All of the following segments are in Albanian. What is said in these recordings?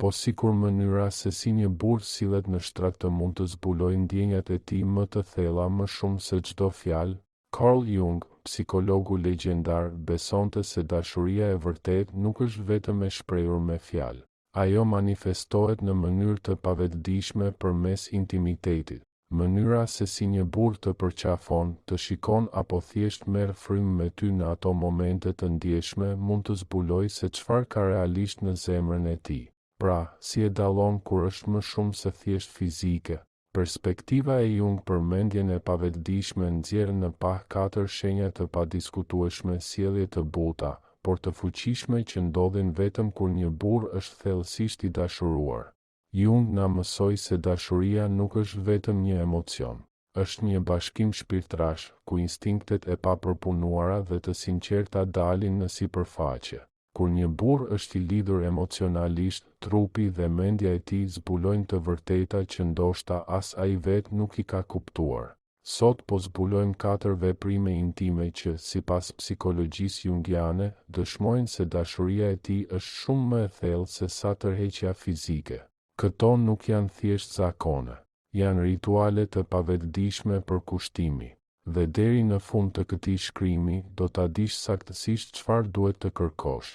po sikur mënyra se si një burr sillet në shtrat të mund të zbulojë ndjenjat e tij më të thella më shumë se çdo fjalë. Carl Jung, psikologu legjendar, besonte se dashuria e vërtetë nuk është vetëm e shprehur me fjalë. Ajo manifestohet në mënyrë të pavetëdijshme përmes intimitetit. Mënyra se si një burr të përqafon, të shikon apo thjesht merr frymë me ty në ato momente të ndjeshme mund të zbulojë se çfarë ka realisht në zemrën e tij. Pra, si e dallon kur është më shumë se thjesht fizike. Perspektiva e Jung për mendjen e pavetëdijshme nxjerr në pah 4 shenja të padiskutueshme sjellje të buta, por të fuqishme që ndodhin vetëm kur një burr është thellësisht i dashuruar. Jung na mësoi se dashuria nuk është vetëm një emocion. Është një bashkim shpirtrash, ku instinktet e papërpunuara dhe të sinqerta dalin në sipërfaqe. Kur një burr është i lidhur emocionalisht, trupi dhe mendja e tij zbulojnë të vërteta që ndoshta as ai vetë nuk i ka kuptuar. Sot po zbulojmë 4 veprime intime që, sipas psikologjisë jungiane, dëshmojnë se dashuria e tij është shumë më e thellë se sa tërheqja fizike. Këto nuk janë thjesht zakone, janë rituale të pavetëdijshme për kushtimi. Dhe deri në fund të këtij shkrimi, do ta dish saktësisht çfarë duhet të kërkosh.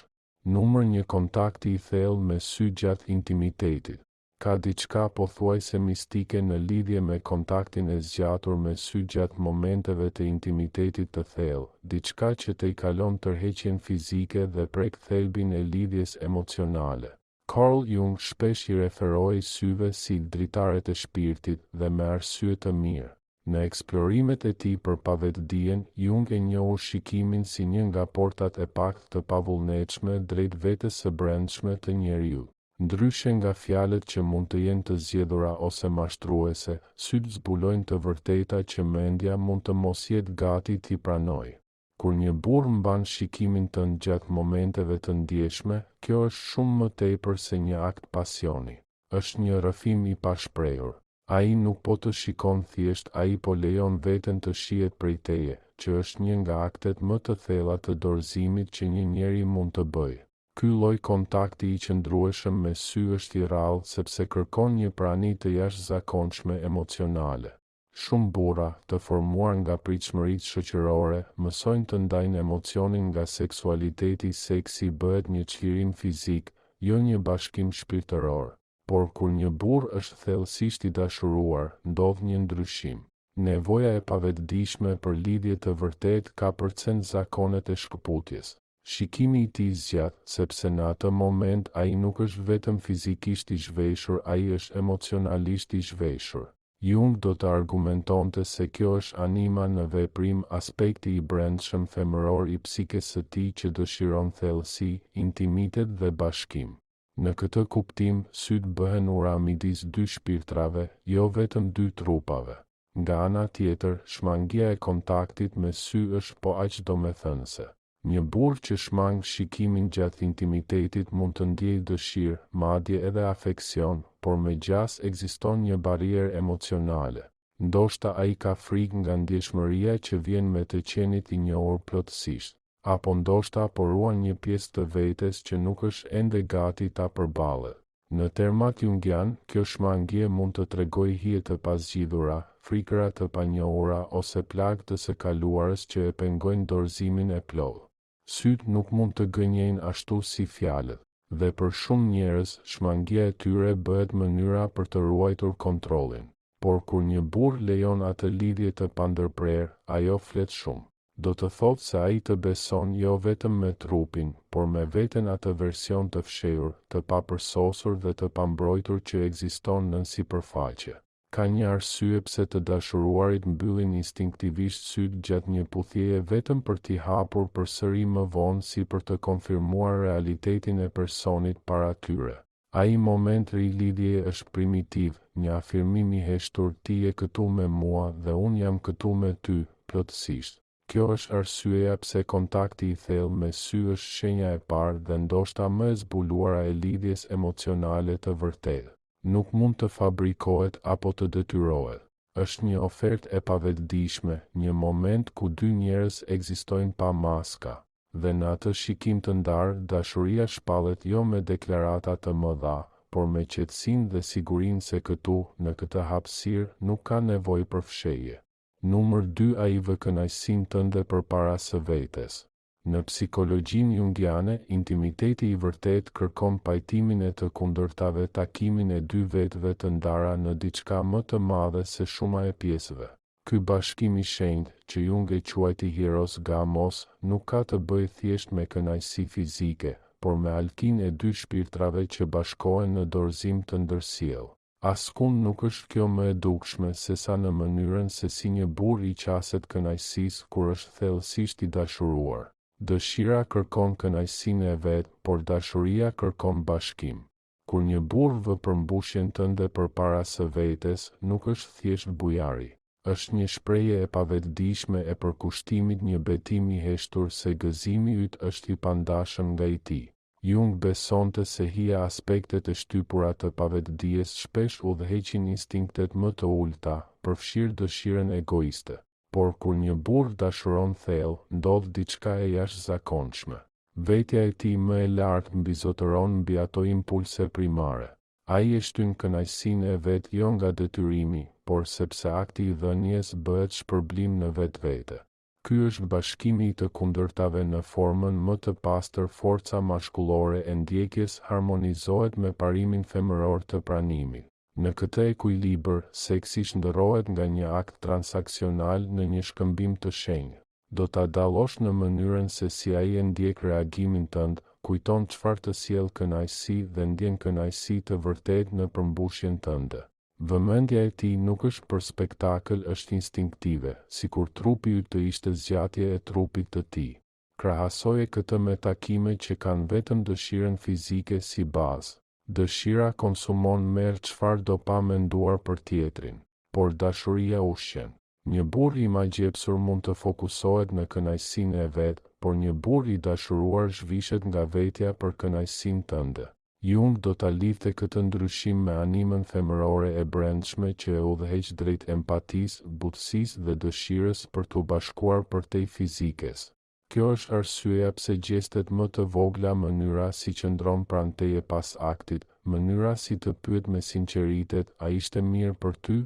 Numër 1. Kontakti i thellë me sy gjatë intimitetit. Ka diçka pothuajse mistike në lidhje me kontaktin e zgjatur me sy gjatë momenteve të intimitetit të thellë, diçka që të i kalon tërheqjen fizike dhe prek thelbin e lidhjes emocionale. Carl Jung shpesh i referoi syve si dritaret e shpirtit dhe me arsye të mirë. Në eksplorimet e tij për pavetëdijen, Jung e njohu shikimin si një nga portat e pak të pavullnetshme drejt vetes së brendshme të njeriut. Ndryshe nga fjalët që mund të jenë të zgjedhura ose mashtruese, syt zbulojnë të vërteta që mendja mund të mos jetë gati t'i pranojë. Kur një burr mban shikimin tënd gjatë momenteve të ndjeshme, kjo është shumë më tepër se një akt pasioni. Është një rrëfim i pashprehur. Ai nuk po të shikon thjesht, ai po lejon veten të shihet prej teje, që është një nga aktet më të thella të dorëzimit që një njeri mund të bëjë. Ky lloj kontakti i qëndrueshëm me sy është i rrallë sepse kërkon një prani të jashtëzakonshme emocionale. Shumë burra, të formuar nga pritshmëritë shoqërore, mësojnë të ndajnë emocionin nga seksualiteti. Seksi bëhet një çlirim fizik, jo një bashkim shpirtëror. Por kur një burr është thellësisht i dashuruar, ndodh një ndryshim. Nevoja e pavetëdijshme për lidhje të vërtetë ka përcjell zakonet e shkëputjes. Shikimi i tij zgjat, sepse në atë moment ai nuk është vetëm fizikisht i zhveshur, ai është emocionalisht i zhveshur. Jung do të argumentonte se kjo është anima në veprim, aspekti i brendshëm femëror i psikes së tij që dëshiron thellësi, intimitet dhe bashkim. Në këtë kuptim, syt bëhen ura midis 2 shpirtrave, jo vetëm 2 trupave. Nga ana tjetër, shmangia e kontaktit me sy është po aq domethënëse. Një burr që shmang shikimin gjatë intimitetit mund të ndjejë dëshirë, madje edhe afeksion, por me gjas ekziston një barierë emocionale. Ndoshta ai ka frikë nga ndjeshmëria që vjen me të qenit i njohur plotësisht, apo ndoshta po ruan një pjesë të vetes që nuk është ende gati ta përballet. Në termat jungian, kjo shmangje mund të tregojë hije të pazgjidhura, frikëra të panjohura ose plagë të së kaluarës që e pengojnë dorëzimin e plotë. Syt nuk mund të gënjejnë ashtu si fjalët, dhe për shumë njerëz, shmangia e tyre bëhet mënyra për të ruajtur kontrollin. Por kur një burr lejon atë lidhje të pandërprerë, ajo flet shumë. Do të thotë se ai të beson jo vetëm me trupin, por me veten atë version të fshehur, të papërsosur dhe të pambrojtur që ekziston nën sipërfaqe. Ka një arsye pse të dashuruarit mbyllin instinktivisht syt gjatë një puthjeje vetëm për t'i hapur përsëri më vonë si për të konfirmuar realitetin e personit para tyre. Ai moment i lidhjeje është primitiv, një afirmim i heshtur, ti je këtu me mua dhe unë jam këtu me ty, plotësisht. Kjo është arsyeja pse kontakti i thellë me sy është shenja e parë dhe ndoshta më e zbuluara e lidhjes emocionale të vërtetë. Nuk mund të fabrikohet apo të detyrohet. Është një ofertë e pavetëdijshme, një moment ku 2 njerëz ekzistojnë pa maska, dhe në atë shikim të ndarë, dashuria shpallet jo me deklarata të mëdha, por me qetësinë dhe sigurinë se këtu, në këtë hapësirë, nuk ka nevojë për fshehje. Numër 2, ai vë kënaqësinë tënde përpara së vetes. Në psikologjinë jungiane, intimiteti i vërtet kërkon pajtimin e të kundërtave, takimin e dy vetëve të ndara në diçka më të madhe se shuma e pjesëve. Ky bashkim i shenjtë, që Jung e quajti hieros gamos, nuk ka të bëjë thjesht me kënaqësi fizike, por me alkinë e dy shpirtrave që bashkohen në dorëzim të ndërsjellë. Askund nuk është kjo më e dukshme se sa në mënyrën se si një burr i qaset kënaqësisë kur është thellësisht i dashuruar. Dëshira kërkon kënaqësinë e vet, por dashuria kërkon bashkim. Kur një burr vë përmbushjen tënde përpara së vetes, nuk është thjesht bujari. Është një shprehje e pavetëdijshme e përkushtimit, një betim i heshtur se gëzimi yt është i pandashëm nga i tij. Jung besonte se hija aspektet e shtypura të pavetëdijes shpesh udhëheqin instinktet më të ulta, përfshirë dëshirën egoiste. Por kur një burr dashuron thellë, ndodh diçka e jashtëzakonshme. Vetja e tij më e lartë mbizotëron mbi ato impulse primare. Ai e shtyn kënaqësinë e vet jo nga detyrimi, por sepse akti i dhënies bëhet shpërblim në vetvete. Ky është bashkimi i të kundërtave në formën më të pastër. Forca mashkullore e ndjekjes harmonizohet me parimin femëror të pranimit. Në këtë ekuilibër, seksi shndërrohet nga një akt transaksional në një shkëmbim të shenjtë. Do ta dallosh në mënyrën se si ai e ndjek reagimin tënd, kujton çfarë të sjell kënaqësi dhe ndjen kënaqësi të vërtetë në përmbushjen tënde. Vëmendja e tij nuk është për spektakël, është instinktive, sikur trupi yt të ishte zgjatje e trupit të tij. Krahasoje këtë me takime që kanë vetëm dëshirën fizike si bazë. Dëshira konsumon merr çfarë do pa menduar për tjetrin, por dashuria ushqen. Një burr i magjepsur mund të fokusohet në kënaqësinë e vet, por një burr i dashuruar zhvishet nga vetja për kënaqësinë tënde. Jung do ta lidhte këtë ndryshim me animën femërore e brendshme që e udhëheq drejt empatisë, butësisë dhe dëshirës për t'u bashkuar përtej fizikes. Kjo është arsyeja pse gjestet më të vogla, mënyra si qëndron pranë teje pas aktit, mënyra si të pyet me sinqeritet, a ishte mirë për ty,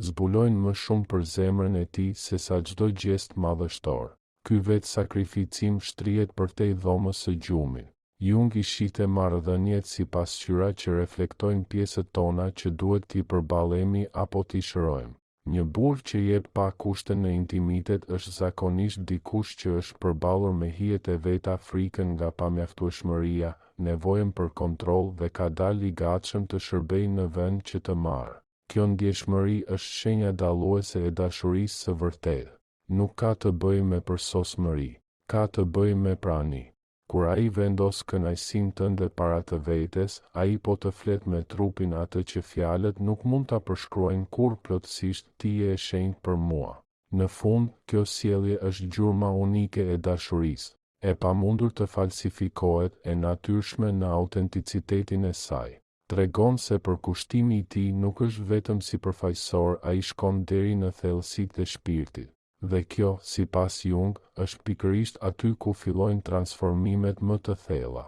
zbulojnë më shumë për zemrën e tij se sa çdo gjest madhështor. Ky vetë sakrificim shtrihet përtej dhomës së gjumit. Jung i shite marrëdhëniet si pasqyra që reflektojnë pjesët tona që duhet t'i përballemi apo t'i shërojmë. Një burr që jep pa kushte në intimitet është zakonisht dikush që është përballur me hijet e veta, frikën nga pamjaftueshmëria, nevojën për kontroll dhe ka dalë i gatshëm të shërbejë në vend që të marrë. Kjo ndjeshmëri është shenja dalluese e dashurisë së vërtetë. Nuk ka të bëjë me përsosmëri, ka të bëjë me prani. Kur ai vendos kënaqësinë tënde para të vetes, ai po të flet me trupin atë që fjalët nuk mund ta përshkruajnë kurrë plotësisht. Ti je e shenjtë për mua. Në fund, kjo sjellje është gjurma unike e dashurisë, e pamundur të falsifikohet, e natyrshme në autenticitetin e saj. Tregon se përkushtimi i tij nuk është vetëm sipërfaqësor, ai shkon deri në thellësitë e shpirtit. Dhe kjo, sipas Jung, është pikërisht aty ku fillojnë transformimet më të thella.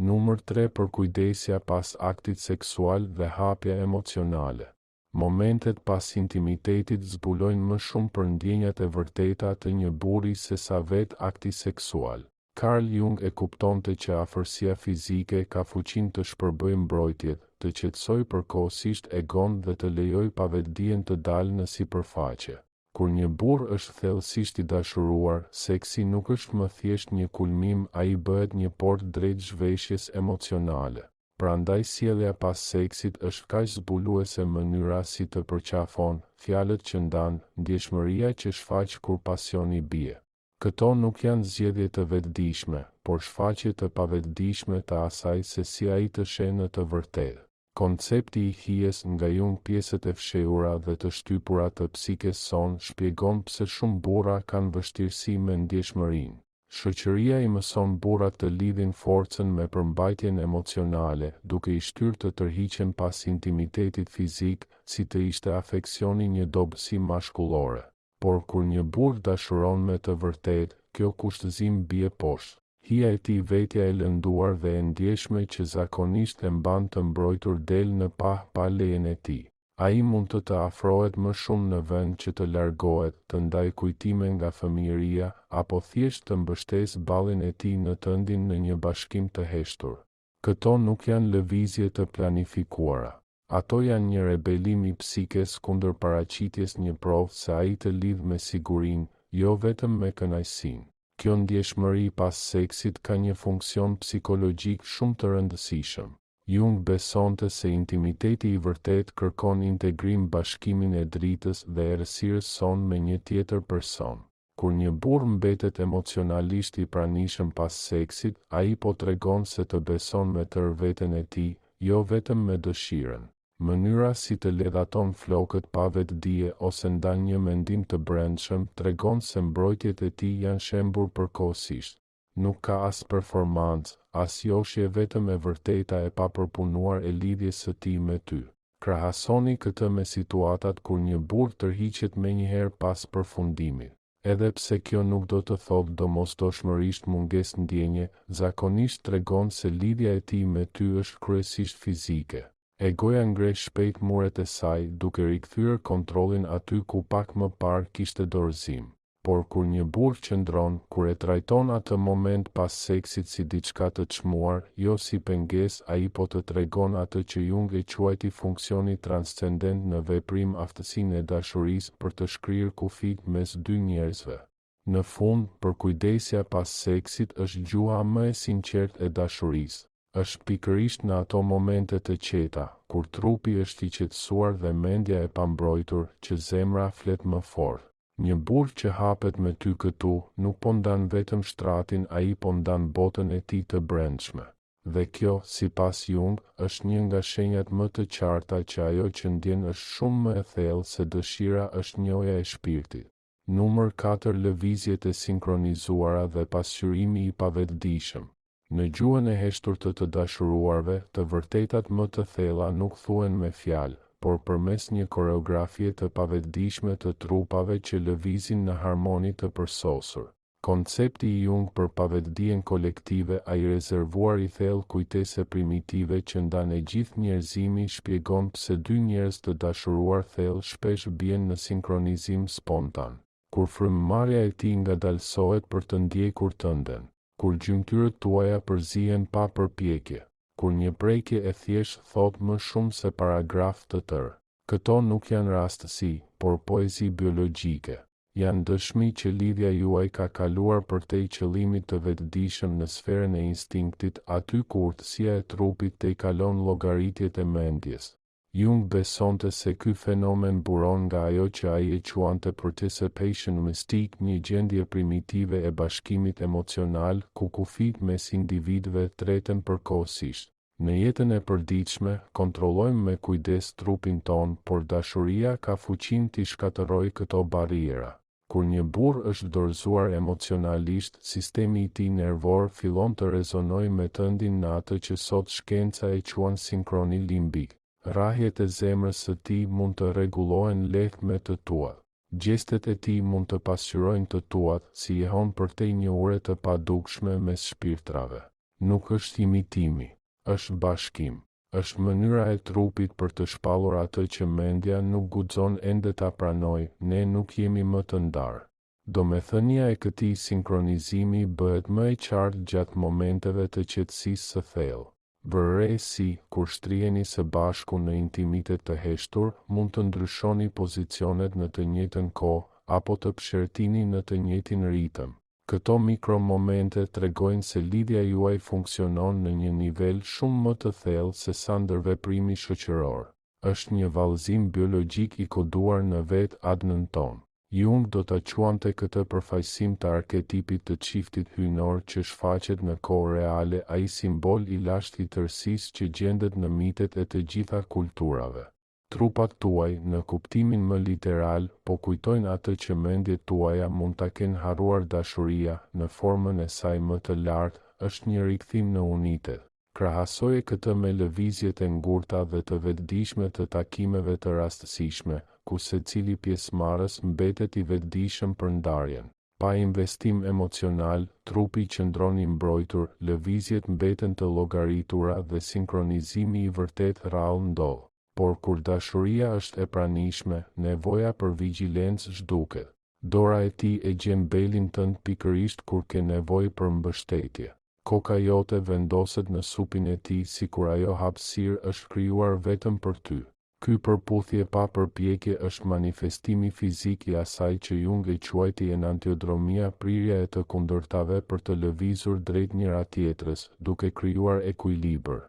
Numër 3, përkujdesja pas aktit seksual dhe hapja emocionale. Momentet pas intimitetit zbulojnë më shumë për ndjenjat e vërteta të një burri se sa vetë akti seksual. Carl Jung e kuptonte që afërsia fizike ka fuqinë të shpërbëjë mbrojtjet, të qetësojë përkohësisht egon dhe të lejojë pavetdijen të dalë në sipërfaqe. Kur një burr është thellësisht i dashuruar, seksi nuk është më thjesht një kulmim, ai bëhet një portë drejt zhveshjes emocionale. Prandaj sjellja pas seksit është kaq zbuluese, mënyra si të përqafon, fjalët që ndan, ndjeshmëria që shfaq kur pasioni bie. Këto nuk janë zgjedhje të vetëdijshme, por shfaqje të pavetëdijshme të asaj se si ai të sheh në të vërtetë. Koncepti i hijes nga Jung, pjesët e fshehura dhe të shtypura të psikes son, shpjegon pse shumë burra kanë vështirësi me ndjeshmërinë. Shoqëria i mëson burrat të lidhin forcën me përmbajtjen emocionale, duke i shtyrë të tërhiqen pas intimitetit fizik, si të ishte afeksioni një dobësi mashkullore. Por kur një burr dashuron me të vërtetë, kjo kushtëzim bie poshtë. hija e tij vetja e lënduar dhe e ndjeshme që zakonisht e mban të mbrojtur del në pah pa lejen e tij. Ai mund të afrohet më shumë në vend që të largohet, të ndaj kujtime nga fëmijëria, apo thjesht të mbështesë ballin e tij në tëndin në një bashkim të heshtur. Këto nuk janë lëvizje të planifikuara. Ato janë një rebelim i psikes kundër paraqitjes një provë se ai të lidh me sigurinë, jo vetëm me kënaqësinë. Kjo ndjeshmëri pas seksit ka një funksion psikologjik shumë të rëndësishëm. Jung besonte se intimiteti i vërtet kërkon integrim, bashkimin e dritës dhe errësirës son me një tjetër person. Kur një burr mbetet emocionalisht i pranishëm pas seksit, ai po tregon se të beson me tërë veten e tij, jo vetëm me dëshirën. Mënyra si të ledhaton flokët pa vetdije ose ndan një mendim të brendshëm tregon se mbrojtjet e tij janë shembur përkohësisht. Nuk ka as performancë, as joshje, vetëm e vërteta e papërpunuar e lidhjes së tij me ty. Krahasoni këtë me situatat kur një burr tërhiqet menjëherë pas përfundimit. Edhe pse kjo nuk do të thotë domosdoshmërisht mungesë ndjenje, zakonisht tregon se lidhja e tij me ty është kryesisht fizike. Egoja ngre shpejt muret e saj, duke rikthyer kontrollin aty ku pak më parë kishte dorëzim. Por kur një burr qëndron, kur e trajton atë moment pas seksit si diçka të çmuar, jo si pengesë, ai po të tregon atë që Jung e quajti funksioni transcendent në veprim, aftësinë e dashurisë për të shkrirë kufit mes dy njerëzve. Në fund, përkujdesja pas seksit është gjuha më e sinqertë e dashurisë. Është pikërisht në ato momente të qeta, kur trupi është i qetësuar dhe mendja e pambrojtur, që zemra flet më fort. Një burr që hapet me ty këtu, nuk po ndan vetëm shtratin, ai po ndan botën e tij të brendshme. Dhe kjo, sipas Jung, është një nga shenjat më të qarta që ajo që ndjen është shumë më e thellë se dëshira, është njohja e shpirtit. Numër 4. Lëvizjet e sinkronizuara dhe pasqyrimi i pavetdijshëm. Në gjuhën e heshtur të dashuruarve, të vërtetat më të thella nuk thuhen me fjalë, por përmes një koreografie të pavetdijshme të trupave që lëvizin në harmoni të përsosur. Koncepti i Jung për pavetdijen kolektive, ai rezervuar i thellë kujtese primitive që ndan e gjithë njerëzimi, shpjegon pse dy njerëz të dashuruar thellë shpesh bien në sinkronizim spontan. Kur frymëmarrja e tij ngadalësohet për të ndjekur tënden. Kur gjymtyrët tuaja përzihen pa përpjekje, kur një prekje e thjesht thot më shumë se paragraf të tërë. Këto nuk janë rastësi, por poezi biologjike. Janë dëshmi që lidhja juaj ka kaluar përtej qëllimit të vetëdijshëm në sferën e instinktit, aty ku urtësia e trupit te i kalon llogaritjet e mendjes. Jung besonte se ky fenomen buron nga ajo që ai e quante participation mystique, një gjendje primitive e bashkimit emocional ku kufit mes individëve treten përkohësisht. Në jetën e përditshme, kontrollojmë me kujdes trupin ton, por dashuria ka fuqinë t'i shkatërrojë këto barriera. Kur një burr është dorëzuar emocionalisht, sistemi i tij nervor fillon të rezonojë me tëndin në atë që sot shkenca e quan sinkroni limbik. Rrahjet e zemrës së tij mund të rregullohen lehtë me të tuat. Gjestet e tij mund të pasqyrojnë të tuat, si jehon përtej një ure të padukshme mes shpirtrave. Nuk është imitimi, është bashkim. Është mënyra e trupit për të shpallur atë që mendja nuk guxon ende ta pranojë, ne nuk jemi më të ndarë. Domethënia e këtij sinkronizimi bëhet më e qartë gjatë momenteve të qetësisë së thellë. Vërresi, kur shtriheni së bashku në intimitet të heshtur, mund të ndryshoni pozicionet në të njëjtën kohë, apo të pëshertini në të njëjtin ritëm. Këto mikromomente tregojnë se lidhja juaj funksionon në një nivel shumë më të thellë se sa ndërveprimi shoqëror. Është një vallëzim biologjik i koduar në vetë ADN-n ton. Jung do ta quante këtë përfaqësim të arketipit të çiftit hyjnor që shfaqet në kohë reale, ai simbol i lashtë i tërësisë që gjendet në mitet e të gjitha kulturave. Trupat tuaj, në kuptimin më literal, po kujtojnë atë që mendjet tuaja mund ta kenë harruar. Dashuria, në formën e saj më të lartë, është një rikthim në unitet. Krahasoje këtë me lëvizjet e ngurta dhe të vetëdijshme të takimeve të rastësishme, ku secili pjesëmarrës mbetet i vetëdijshëm për ndarjen. Pa investim emocional, trupi qëndron i mbrojtur, lëvizjet mbeten të llogaritura dhe sinkronizimi i vërtet rrallë ndodh. Por kur dashuria është e pranishme, nevoja për vigjilencë zhduket. Dora e tij e gjen belin tënd pikërisht kur ke nevojë për mbështetje. Koka jote vendoset në supin e tij sikur ajo hapësirë është krijuar vetëm për ty. Ky përputhje pa përpjekje është manifestimi fizik i asaj që Jung e quajti enantiodromia, prirja e të kundërtave për të lëvizur drejt njëra tjetrës, duke krijuar ekuilibër.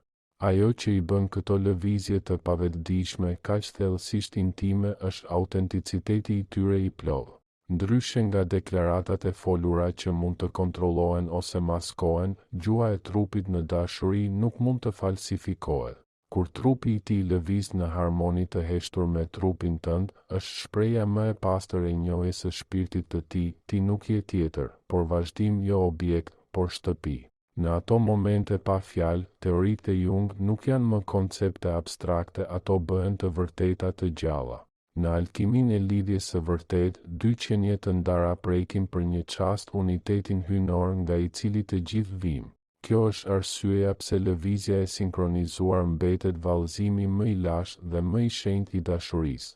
Ajo që i bën këto lëvizje të pavetëdijshme kaq thellësisht intime është autenticiteti i tyre i plotë. Ndryshe nga deklaratat e folura që mund të kontrollohen ose maskohen, gjua e trupit në dashuri nuk mund të falsifikohet. Kur trupi i tij lëviz në harmoni të heshtur me trupin tënd, është shpreha më e pastër e njohjes së shpirtit të tij. Ti nuk je tjetër, por vazhdim, jo objekt, por shtëpi. Në ato momente pa fjalë, teoritë e Jung nuk janë më koncepte abstrakte, ato bëhen të vërteta të gjalla. Në alkiminë e lidhjes së vërtet, dy qenie të ndara prekin për një çast unitetin hyjnor nga i cili të gjithë vijmë. Kjo është arsyeja pse lëvizja e sinkronizuar mbetet vallëzimi më i lashtë dhe më i shenjtë i dashurisë.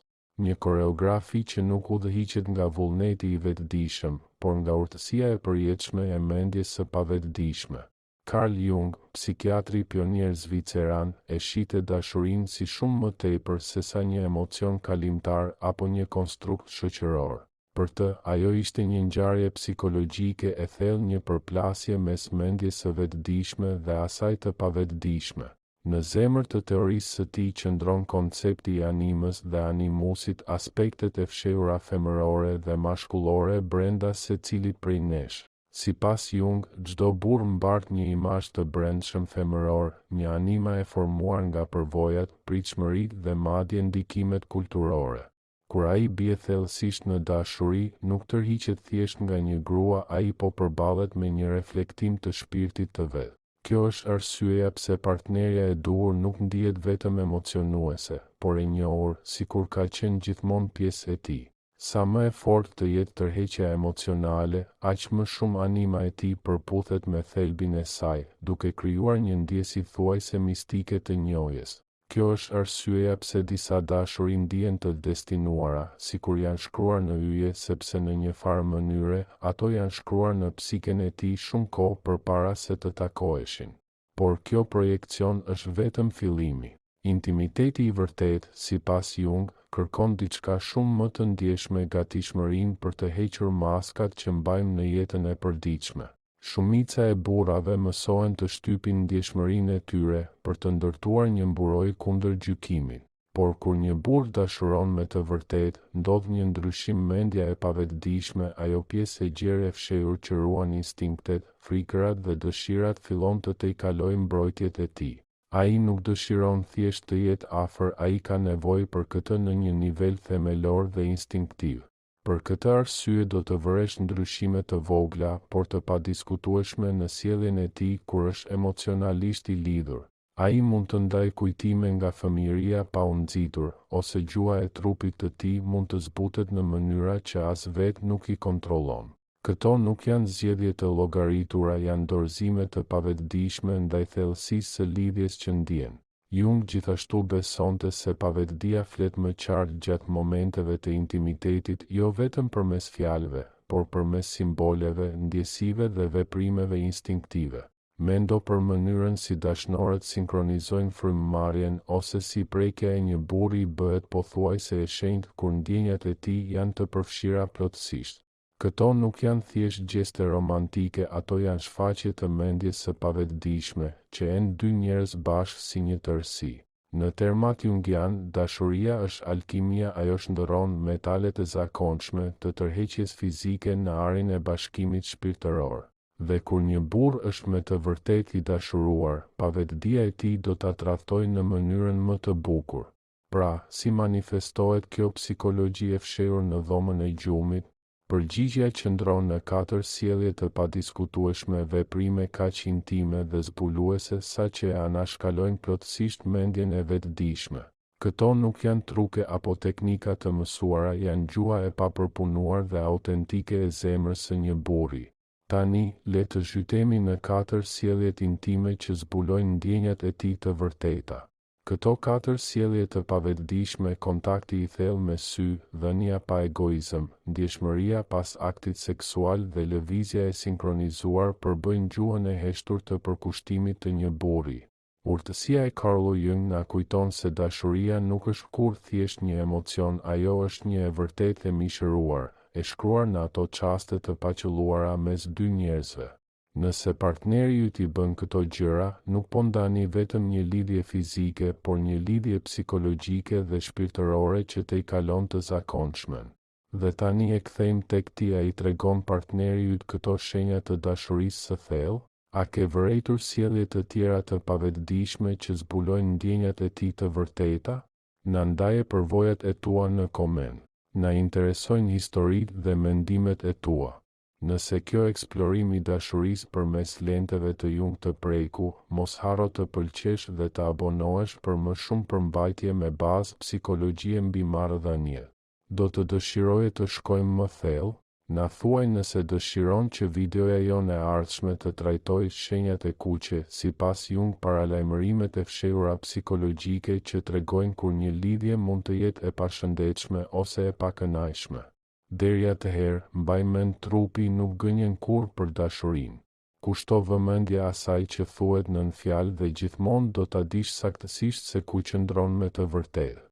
Një koreografi që nuk udhëhiqet nga vullneti i vetëdijshëm, por nga urtësia e përjetshme e mendjes së pavetëdijshme. Carl Jung, psikiatri pionier zviceran, e shite dashurinë si shumë më tepër se sa një emocion kalimtar apo një konstrukt shoqëror. Për të, ajo ishte një ngjarje psikologjike e thellë, një përplasje mes mendjes së vetëdijshme dhe asaj të pavetëdijshme. Në zemër të teorisë së tij qëndron koncepti i animës dhe animusit, aspektet e fshehura femërore dhe mashkullore brenda secilit prej nesh. Sipas Jung, çdo burr mbart një imazh të brendshëm femëror, një anima e formuar nga përvojat, pritshmëritë dhe madje ndikimet kulturore. Kur ai bie thellësisht në dashuri, nuk tërhiqet thjesht nga një grua, ai po përballet me një reflektim të shpirtit të vet. Kjo është arsyeja pse partnerja e duhur nuk ndihet vetëm emocionuese, por e njohur, sikur ka qenë gjithmonë pjesë e tij. Sa më e fortë të jetë tërheqja emocionale, aq më shumë anima e tij përputhet me thelbin e saj, duke krijuar një ndjesë thuajse mistike të njohjes. Kjo është arsyeja pse disa dashuri ndihen të destinuara, sikur janë shkruar në yje, sepse në një farë mënyre, ato janë shkruar në psiken e tij shumë kohë përpara se të takoheshin. Por kjo projekcion është vetëm fillimi. Intimiteti i vërtet, sipas Jung, kërkon diçka shumë më të ndjeshme, gatishmërinë për të hequr maskat që mbajmë në jetën e përditshme. Shumica e burrave mësohen të shtypin ndjeshmërinë e tyre për të ndërtuar një mburoj kundër gjykimit. Por kur një burr dashuron me të vërtetë, ndodh një ndryshim. Mendja e pavetëdijshme, ajo pjesë e gjerë e fshehur që ruan instinktet, frikërat dhe dëshirat, fillon të tejkalojë mbrojtjet e tij. Ai nuk dëshiron thjesht të jetë afër, ai ka nevojë për këtë në një nivel themelor dhe instinktiv. Për këtë arsye do të vëresh ndryshime të vogla, por të padiskutueshme në sjelljen e tij kur është emocionalisht i lidhur. Ai mund të ndajë kujtime nga fëmijëria pa u nxitur, ose gjua e trupit të tij mund të zbutet në mënyra që as vetë nuk i kontrollon. Këto nuk janë zgjedhje të llogaritura, janë dorëzime të pavetëdijshme ndaj thellësisë së lidhjes që ndjen. Jung gjithashtu besonte se pavetëdia flet më qartë gjatë momenteve të intimitetit, jo vetëm përmes fjalëve, por përmes simboleve, ndjesive dhe veprimeve instinktive. Mendo për mënyrën si dashnorët sinkronizojnë frymëmarrjen ose si prekja e një burri bëhet pothuajse e shenjtë kur ndjenjat e tij janë të përfshira plotësisht. Këto nuk janë thjesht gjeste romantike, ato janë shfaqje të mendjes së pavetëdijshme, që e dy njerëz bashkë si një tërësi. Në termat jungian, dashuria është alkimia, ajo shndërron metalet e zakonshme të tërheqjes fizike në arin e bashkimit shpirtëror. Dhe kur një burr është me të vërtetë i dashuruar, pavetëdia e tij do ta tradhtojë në mënyrën më të bukur. Pra, si manifestohet kjo psikologji e fshehur në dhomën e gjumit? Përgjigjja qëndron në 4 sjellje të padiskutueshme, veprime kaq intime dhe zbuluese sa që e anashkalojnë plotësisht mendjen e vetëdijshme. Këto nuk janë truke apo teknika të mësuara, janë gjua e papërpunuar dhe autentike e zemrës së një burri. Tani, le të zhytemi në 4 sjelljet intime që zbulojnë ndjenjat e tij të vërteta. Këto 4 sjellje të pavetëdijshme: kontakti i thellë me sy, dhënia pa egoizëm, ndjeshmëria pas aktit seksual dhe lëvizja e sinkronizuar përbëjnë gjuhën e heshtur të përkushtimit të një burri. Urtësia e Carl Jung na kujton se dashuria nuk është kur thjesht një emocion, ajo është një e vërtetë e mishëruar, e shkruar në ato çaste të paqëlluara mes dy njerëzve. Nëse partneri yt i bën këto gjëra, nuk po ndani vetëm një lidhje fizike, por një lidhje psikologjike dhe shpirtërore që te i kalon të zakondshmen. Dhe tani e kthejmë tek ti: a i tregon partneri yt këto shenja të dashurisë së thellë? A ke vërejtur sjellje të tjera të pavetëdijshme që zbulojnë ndjenjat e tij të vërteta? Na ndaje përvojat e tua në koment. Na interesojnë historitë dhe mendimet e tua. Nëse kjo eksplorim i dashurisë përmes lenteve të Jung të preku, mos harro të pëlqesh dhe të abonohesh për më shumë përmbajtje me bazë psikologjie mbi marrëdhënie. Do të dëshiroje të shkojmë më thellë? Na thuaj nëse dëshiron që videoja jonë e ardhshme të trajtojë shenjat e kuqe, sipas Jung, paralajmërimet e fshehura psikologjike që tregojnë kur një lidhje mund të jetë e pashëndetshme ose e pakënaqshme. Deri atëherë, mbaj mend, trupi nuk gënjen kurrë për dashurinë. Kushto vëmendje asaj që thuhet nën fjalë dhe gjithmonë do ta dish saktësisht se ku qëndron me të vërtetë.